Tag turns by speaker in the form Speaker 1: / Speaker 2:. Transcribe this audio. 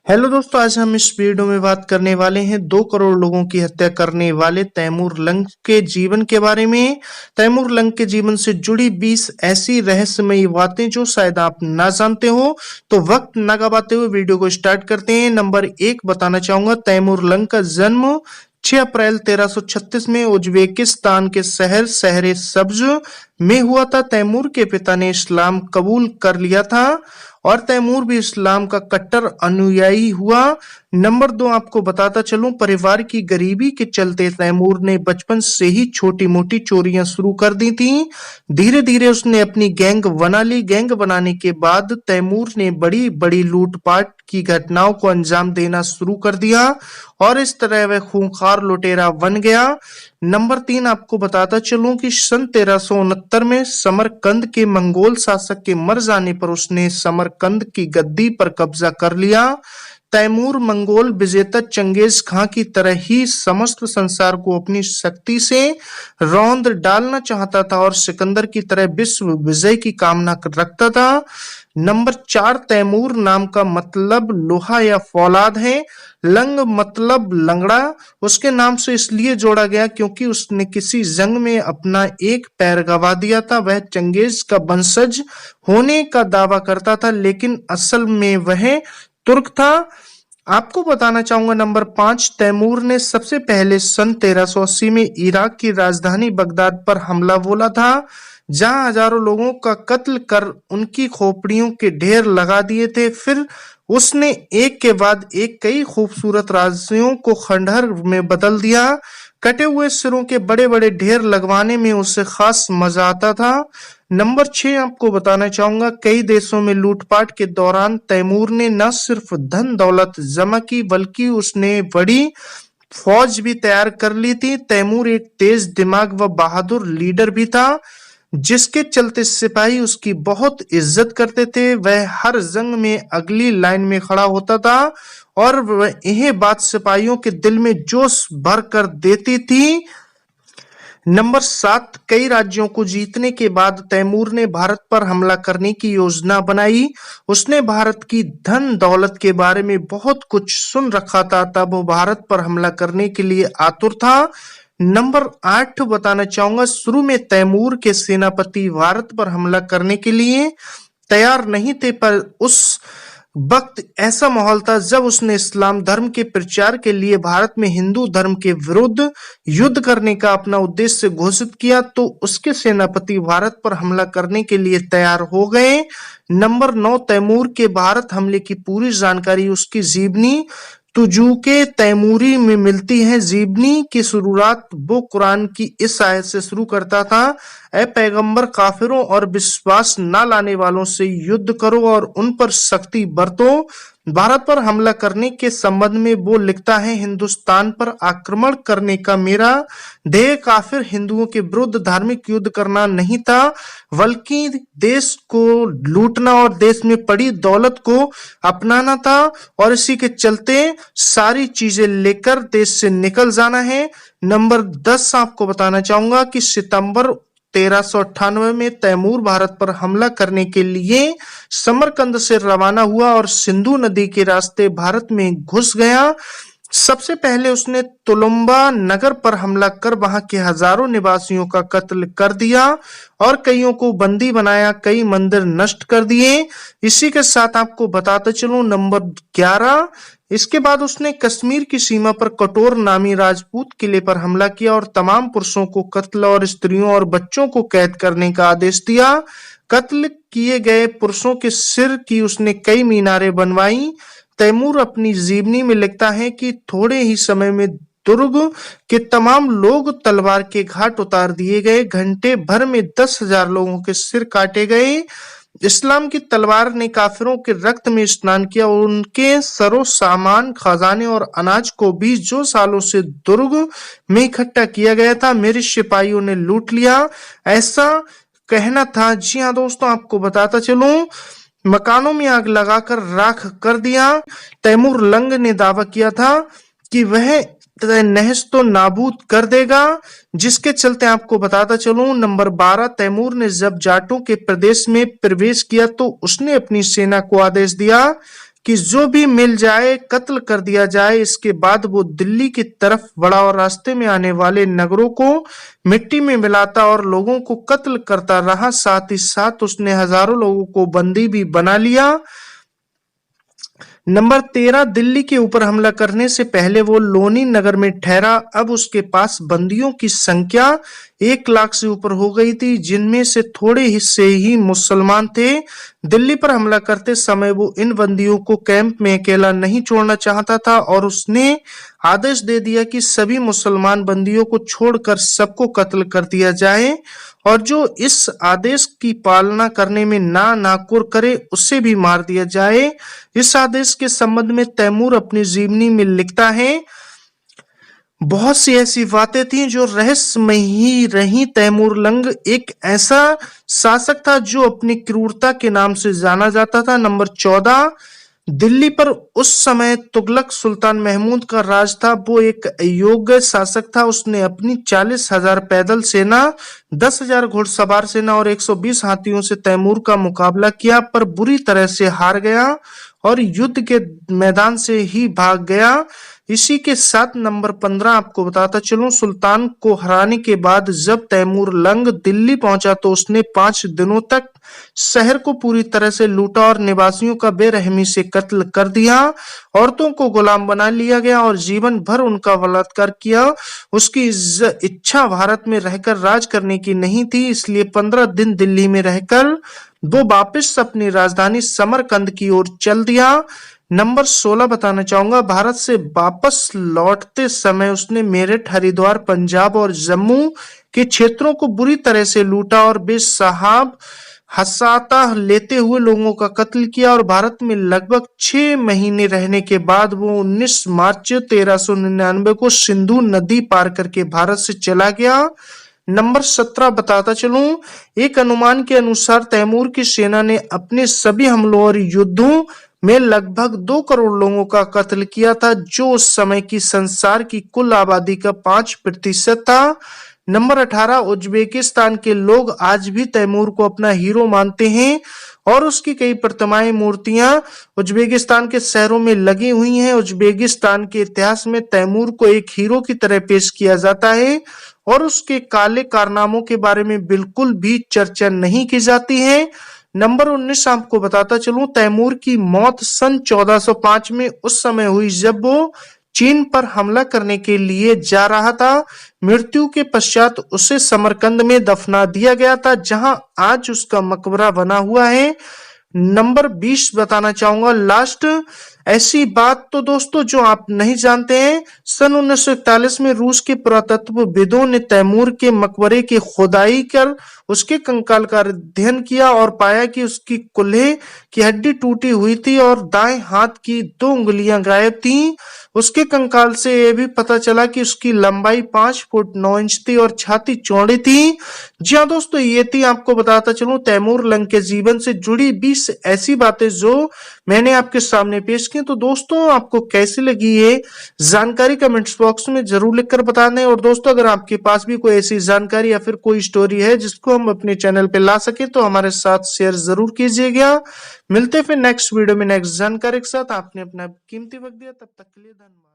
Speaker 1: Hello दोस्तों, आज हम इस वीडियो में बात करने वाले हैं 2 करोड़ लोगों की हत्या करने वाले तैमूर लंग के जीवन के बारे में। तैमूर लंग के जीवन से जुड़ी 20 ऐसी रहस्यमयी बातें जो शायद आप ना जानते हो। तो वक्त न गवाते हुए वीडियो को स्टार्ट करते हैं। नंबर 1 बताना चाहूंगा, तैमूर लंग का जन्म 6 अप्रैल 1336 में उज्बेकिस्तान के शहर शहर सब्ज में हुआ था। तैमूर के पिता ने इस्लाम कबूल कर लिया था और तैमूर भी इस्लाम का कट्टर अनुयायी हुआ। नंबर 2 आपको बताता चलूं, परिवार की गरीबी के चलते तैमूर ने बचपन से ही छोटी मोटी चोरियां शुरू कर दी थी। धीरे धीरे उसने अपनी गैंग बना ली। गैंग बनाने के बाद तैमूर ने बड़ी बड़ी लूटपाट की घटनाओं को अंजाम देना शुरू कर दिया और इस तरह वह खूंखार लुटेरा बन गया। नंबर 3 आपको बताता चलूं कि सन 1369 में समरकंद के मंगोल शासक के मर जाने पर उसने समरकंद की गद्दी पर कब्जा कर लिया। तैमूर मंगोल विजेता चंगेज खां की तरह ही समस्त संसार को अपनी शक्ति से रौंद डालना चाहता था और सिकंदर की तरह विश्व विजय की कामना रखता था। नंबर 4 तैमूर नाम का मतलब लोहा या फौलाद है। लंग मतलब लंगड़ा। उसके नाम से इसलिए जोड़ा गया क्योंकि उसने किसी जंग में अपना एक पैर गंवा दिया था। वह चंगेज का वंशज होने का दावा करता था, लेकिन असल में वह तुर्क था। आपको बताना चाहूंगा, नंबर 5 तैमूर ने सबसे पहले सन 1380 में इराक की राजधानी बगदाद पर हमला बोला था, जहां हजारों लोगों का कत्ल कर उनकी खोपड़ियों के ढेर लगा दिए थे। फिर उसने एक के बाद एक कई खूबसूरत राज्यों को खंडहर में बदल दिया। कटे हुए सिरों के बड़े बड़े ढेर लगवाने में उसे खास मजा आता था। नंबर 6 आपको बताना चाहूंगा, कई देशों में लूटपाट के दौरान तैमूर ने न सिर्फ धन दौलत जमा की बल्कि उसने बड़ी फौज भी तैयार कर ली थी। तैमूर एक तेज दिमाग व बहादुर लीडर भी था, जिसके चलते सिपाही उसकी बहुत इज्जत करते थे। वह हर जंग में अगली लाइन में खड़ा होता था और वह यह बात सिपाहियों के दिल में जोश भर कर देती थी। नंबर 7 कई राज्यों को जीतने के बाद तैमूर ने भारत पर हमला करने की योजना बनाई। उसने भारत की धन दौलत के बारे में बहुत कुछ सुन रखा था, तब वो भारत पर हमला करने के लिए आतुर था। नंबर 8 बताना चाहूंगा, शुरू में तैमूर के सेनापति भारत पर हमला करने के लिए तैयार नहीं थे, पर उस वक्त ऐसा माहौल था जब उसने इस्लाम धर्म के प्रचार के लिए भारत में हिंदू धर्म के विरुद्ध युद्ध करने का अपना उद्देश्य घोषित किया, तो उसके सेनापति भारत पर हमला करने के लिए तैयार हो गए। नंबर 9 तैमूर के भारत हमले की पूरी जानकारी उसकी जीवनी तुजूके तैमूरी में मिलती है। जीवनी की शुरुआत वो कुरान की इस आयत से शुरू करता था, ए पैगंबर, काफिरों और विश्वास न लाने वालों से युद्ध करो और उन पर सख्ती बरतो। भारत पर हमला करने के संबंध में वो लिखता है, हिंदुस्तान पर आक्रमण करने का मेरा ध्येय काफिर हिंदुओं के विरुद्ध धार्मिक युद्ध करना नहीं था, बल्कि देश को लूटना और देश में पड़ी दौलत को अपनाना था, और इसी के चलते सारी चीजें लेकर देश से निकल जाना है। नंबर 10 आपको बताना चाहूंगा कि सितंबर 1398 में तैमूर भारत पर हमला करने के लिए समरकंद से रवाना हुआ और सिंधु नदी के रास्ते भारत में घुस गया। सबसे पहले उसने तुलुम्बा नगर पर हमला कर वहां के हजारों निवासियों का कत्ल कर दिया और कईयों को बंदी बनाया, कई मंदिर नष्ट कर दिए। इसी के साथ आपको बताते चलूं, नंबर 11 इसके बाद उसने कश्मीर की सीमा पर कटोर नामी राजपूत किले पर हमला किया और तमाम पुरुषों को कत्ल और स्त्रियों और बच्चों को कैद करने का आदेश दिया। कत्ल किए गए पुरुषों के सिर की उसने कई मीनारें बनवाई। तैमूर अपनी जीवनी में लिखता है कि थोड़े ही समय में दुर्ग के तमाम लोग तलवार के घाट उतार दिए गए। घंटे भर में 10,000 लोगों के सिर काटे गए। इस्लाम की तलवार ने काफिरों के रक्त में स्नान किया। उनके सरो सामान, खजाने और अनाज को भी जो सालों से दुर्ग में इकट्ठा किया गया था, मेरे सिपाहियों ने लूट लिया, ऐसा कहना था। जी हाँ दोस्तों, आपको बताता चलूं, मकानों में आग लगाकर राख कर दिया। तैमूर लंग ने दावा किया था कि वह नहस तो नाबूद कर देगा, जिसके चलते आपको बताता चलूं, नंबर 12 तैमूर ने जब जाटों के प्रदेश में प्रवेश किया तो उसने अपनी सेना को आदेश दिया कि जो भी मिल जाए कत्ल कर दिया जाए। इसके बाद वो दिल्ली की तरफ बढ़ा और रास्ते में आने वाले नगरों को मिट्टी में मिलाता और लोगों को कत्ल करता रहा। साथ ही साथ उसने हजारों लोगों को बंदी भी बना लिया। नंबर 13, दिल्ली के ऊपर हमला करने से पहले वो लोनी नगर में ठहरा। अब उसके पास बंदियों की संख्या 1 लाख से ऊपर हो गई थी, जिनमें से थोड़े हिस्से ही मुसलमान थे। दिल्ली पर हमला करते समय वो इन बंदियों को कैंप में अकेला नहीं छोड़ना चाहता था और उसने आदेश दे दिया कि सभी मुसलमान बंदियों को छोड़कर सबको कत्ल कर दिया जाए और जो इस आदेश की पालना करने में नाकुर करे उसे भी मार दिया जाए। इस आदेश के संबंध में तैमूर अपनी जीवनी में लिखता है, बहुत सी ऐसी बातें थी जो रहस्यमय ही रही। तैमूर लंग एक ऐसा शासक था जो अपनी क्रूरता के नाम से जाना जाता था। नंबर 14, दिल्ली पर उस समय तुगलक सुल्तान महमूद का राज था। वो एक अयोग्य शासक था। उसने अपनी 40,000 पैदल सेना, 10,000 घुड़सवार सेना और 120 हाथियों से तैमूर का मुकाबला किया, पर बुरी तरह से हार गया और युद्ध के मैदान से ही भाग गया। इसी के साथ नंबर 15 आपको बताता चलूं, सुल्तान को हराने के बाद जब तैमूर लंग दिल्ली पहुंचा तो उसने 5 दिनों तक शहर को पूरी तरह से लूटा और निवासियों का बेरहमी से कत्ल कर दिया। औरतों को गुलाम बना लिया गया और जीवन भर उनका बलात्कार किया। उसकी इच्छा भारत में रहकर राज करने की नहीं थी, इसलिए 15 दिन दिल्ली में रहकर वो वापस अपनी राजधानी समरकंद की ओर चल दिया। नंबर 16 बताना चाहूंगा, भारत से वापस लौटते समय उसने मेरठ, हरिद्वार, पंजाब और जम्मू के क्षेत्रों को बुरी तरह से लूटा और बेसाहब हसाता लेते हुए लोगों का कत्ल किया और भारत में लगभग 6 महीने रहने के बाद वो 19 मार्च 1399 को सिंधु नदी पार करके भारत से चला गया। नंबर 17 बताता चलूं, एक अनुमान के अनुसार तैमूर की सेना ने अपने सभी हमलों और युद्धों में लगभग 2 करोड़ लोगों का कत्ल किया था, जो उस समय की संसार की कुल आबादी का 5% था। नंबर 18, उज्बेकिस्तान के लोग आज भी तैमूर को अपना हीरो मानते हैं और उसकी कई प्रतिमाएं, मूर्तियां उज्बेकिस्तान के शहरों में लगी हुई हैं। उज्बेकिस्तान के इतिहास में तैमूर को एक हीरो की तरह पेश किया जाता है और उसके काले कारनामों के बारे में बिल्कुल भी चर्चा नहीं की जाती है। नंबर 19 आपको बताता चलूं, तैमूर की मौत सन 1405 में उस समय हुई जब वो चीन पर हमला करने के लिए जा रहा था। मृत्यु के पश्चात उसे समरकंद में दफना दिया गया था, जहां आज उसका मकबरा बना हुआ है। नंबर 20 बताना चाहूंगा, लास्ट ऐसी बात तो दोस्तों जो आप नहीं जानते हैं, सन 1941 में रूस के पुरातत्वविदों ने तैमूर के मकबरे की खुदाई कर उसके कंकाल का अध्ययन किया और पाया कि उसकी कुल्हे की हड्डी टूटी हुई थी और दाएं हाथ की 2 उंगलियां गायब थीं। उसके कंकाल से यह भी पता चला कि उसकी लंबाई 5 फुट 9 इंच थी और छाती चौड़ी थी। जी हाँ दोस्तों, ये थी आपको बताता चलूं तैमूर लंग के जीवन से जुड़ी 20 ऐसी बातें जो मैंने आपके सामने पेश की। तो दोस्तों, आपको कैसी लगी ये जानकारी कमेंट्स बॉक्स में जरूर लिखकर बता दें। और दोस्तों, अगर आपके पास भी कोई ऐसी जानकारी या फिर कोई स्टोरी है जिसको हम अपने चैनल पे ला सके तो हमारे साथ शेयर जरूर कीजिएगा। मिलते फिर नेक्स्ट वीडियो में नेक्स्ट जानकारी के साथ। आपने अपना कीमती वक्त दिया, तब तक के लिए धन्यवाद।